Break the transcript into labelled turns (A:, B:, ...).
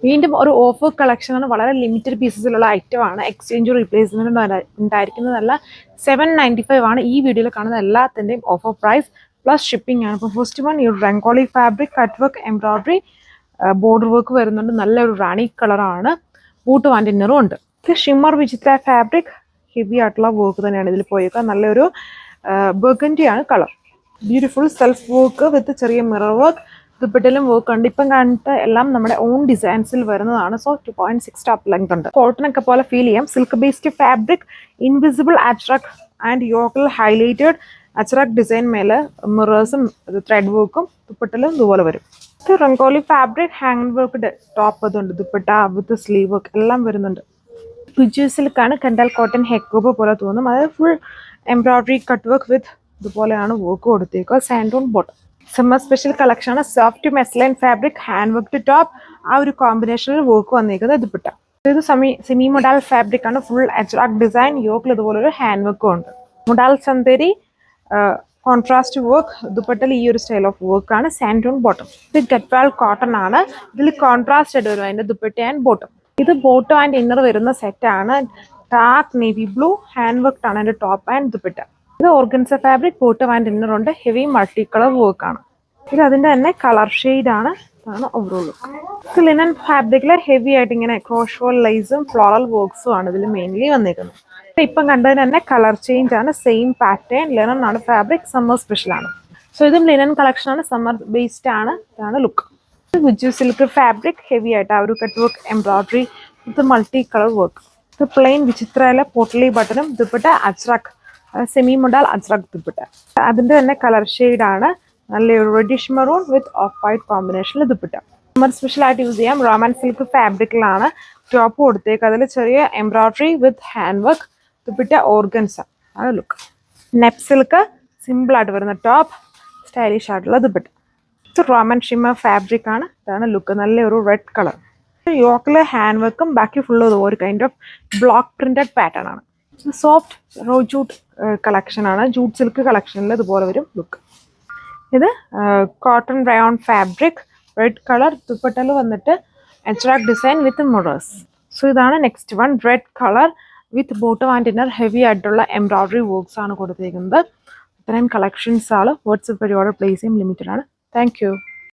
A: വീണ്ടും ഒരു ഓഫർ കളക്ഷനാണ്. വളരെ ലിമിറ്റഡ് പീസസിലുള്ള ഐറ്റമാണ്. Exchange replacement ഉണ്ടായിരിക്കുന്നതല്ല. 795 ആണ് ഈ വീഡിയോയിൽ കാണുന്ന എല്ലാത്തിൻ്റെയും ഓഫർ പ്രൈസ് പ്ലസ് ഷിപ്പിംഗ് ആണ്. ഇപ്പോൾ ഫസ്റ്റ് വൺ ഈ rangoli fabric cut work embroidery border work വരുന്നുണ്ട്. നല്ലൊരു റാണി കളറാണ്. ബൂട്ടും ആൻഡ് ഇന്നറും ഉണ്ട്. ഇത് ഷിമ്മർ വിചിത്ര ഫാബ്രിക് ഹെവി ആയിട്ടുള്ള വർക്ക് തന്നെയാണ് ഇതിൽ പോയേക്കുക. നല്ലൊരു ബർഗൻഡി ആണ് colour. Beautiful self work with ചെറിയ മിറർ വർക്ക്. ദുപ്പട്ടയിലും വർക്ക് ഉണ്ട്. ഇപ്പം കണ്ടിട്ട് എല്ലാം നമ്മുടെ ഓൺ ഡിസൈൻസിൽ വരുന്നതാണ്. സോ 2.6 സ്റ്റോപ്പ് ലെങ്ത് ഉണ്ട്. കോട്ടൺ ഒക്കെ പോലെ ഫീൽ ചെയ്യാം. Silk based fabric invisible Ajrakh and യോക്കിൽ ഹൈലൈറ്റഡ് അച്രാക് ഡിസൈൻ മേലെ മിറേഴ്സും ത്രെഡ് വർക്കും ദുപ്പട്ടയിലും ഇതുപോലെ വരും. ഇത് Rangoli fabric hand work top അതുണ്ട്. ദുപ്പട്ട വിത്ത് സ്ലീവ് വർക്ക് എല്ലാം വരുന്നുണ്ട്. ഗുജു സിൽക്കാണ്. കണ്ടാൽ കോട്ടൺ ഹെക്കോബ് പോലെ തോന്നും. അതായത് full embroidery cut work with ഇതുപോലെയാണ് വർക്ക് കൊടുത്തേക്കുക. സാൻഡോൺ ബോട്ടം. സമ്മർ സ്പെഷ്യൽ കളക്ഷൻ ആണ്. Soft muslin fabric hand work top. ആ ഒരു കോമ്പിനേഷനിൽ വർക്ക് വന്നിരിക്കുന്നത് ദുപ്പട്ട. ഇത് സെമി മൊഡാൽ ഫാബ്രിക് ആണ്. Full Ajrakh design. യോക്കിൽ ഇതുപോലെ ഒരു ഹാൻഡ് വർക്കും ഉണ്ട്. Modal Chanderi contrast work. ദുപ്പട്ടയിൽ ഈ ഒരു സ്റ്റൈൽ ഓഫ് വർക്ക് ആണ്. സാൻഡോൺ ബോട്ടം. ഇത് ഗട്ട്വാൾ കോട്ടൺ ആണ്. ഇതിൽ കോൺട്രാസ്റ്റ് ആയിട്ട് വരും അതിന്റെ ദുപ്പട്ട ആൻഡ് ബോട്ടം. ഇത് ബോട്ടം ആൻഡ് ഇന്നർ വരുന്ന സെറ്റ് ആണ്. Dark navy blue hand work ആണ് അതിന്റെ ടോപ്പ് ആൻഡ് ദുപ്പട്ട. ഇത് organza fabric bottom and inner ഉണ്ട്. ഹെവി മൾട്ടി കളർ വർക്ക് ആണ്. ഇത് അതിന്റെ തന്നെ കളർ ഷെയ്ഡ് ആണ്. ഇതാണ് ഓവറോൾ ലുക്ക്. ഇത് ലിനൻ ഫാബ്രിക്കിലെ ഹെവി ആയിട്ട് ഇങ്ങനെ ക്രോഷ്വോൾ ലൈസും ഫ്ലോറൽ വർക്ക്സും ആണ് ഇതിൽ മെയിൻലി വന്നിരിക്കുന്നത്. ഇപ്പം കണ്ടതിന് തന്നെ കളർ ചേഞ്ച് ആണ്. സെയിം പാറ്റേൺ ലിനൻ ആണ് ഫാബ്രിക്. സമ്മർ സ്പെഷ്യൽ ആണ്. സോ ഇതും ലിനൻ കളക്ഷൻ ആണ്. സമ്മർ ബേസ്ഡ് ആണ്. ഇതാണ് ലുക്ക്. ഗുജു സിൽക്ക് ഫാബ്രിക് ഹെവി ആയിട്ട് ആ ഒരു കട്ട് വർക്ക് എംബ്രോയിഡറി ഇത് മൾട്ടി കളർ വർക്ക്. ഇത് പ്ലെയിൻ വിചിത്രയിലെ പോട്ടലി ബട്ടണും ദുപ്പട്ട അച്രാക് സെമി മൊഡാൽ അച്രാക് ദുപ്പട്ട. അതിന്റെ തന്നെ കളർ ഷെയ്ഡ് ആണ്. നല്ലൊരു reddish maroon with off white കോമ്പിനേഷനിൽ ദുപ്പട്ട. സമ്മർ സ്പെഷ്യൽ ആയിട്ട് യൂസ് ചെയ്യാം. റോമൻ സിൽക്ക് ഫാബ്രിക്കിലാണ് ടോപ്പ് കൊടുത്തേക്ക്. അതിൽ ചെറിയ എംബ്രോയിഡറി വിത്ത് ഹാൻഡ് വർക്ക്. ദുപ്പട്ട ഓർഗൻസ ആണ് ലുക്ക്. നെപ്പ് സിൽക്ക് സിമ്പിൾ ആയിട്ട് വരുന്ന ടോപ്പ്. സ്റ്റൈലിഷ് ആയിട്ടുള്ള ദുപ്പട്ട. ഇത് റോമൻ ഷിമ്മർ ഫാബ്രിക് ആണ്. ഇതാണ് ലുക്ക്. നല്ലൊരു റെഡ് കളർ. യോക്കിലെ ഹാൻഡ് വർക്കും ബാക്കി ഫുള്ള് ഒരു kind of block printed pattern ആണ്. സോഫ്റ്റ് റോ ജൂട്ട് കളക്ഷൻ ആണ്. ജൂട്ട് സിൽക്ക് കളക്ഷനിൽ ഇതുപോലെ വരും ലുക്ക്. ഇത് cotton rayon fabric red colour. ദുപ്പട്ടയിൽ വന്നിട്ട് Ajrakh design with mirrors. So ഇതാണ് next one. Red colour with bottom and inner heavy ആയിട്ടുള്ള എംബ്രോയിഡറി വർക്ക്സ് ആണ് കൊടുത്തിരിക്കുന്നത്. ഇത്രയും കളക്ഷൻസ് ആണ്. വാട്സ്ആപ്പ് വഴി ഓർഡർ പ്ലേസ് ചെയ്യും. ലിമിറ്റഡ് ആണ്. Thank U.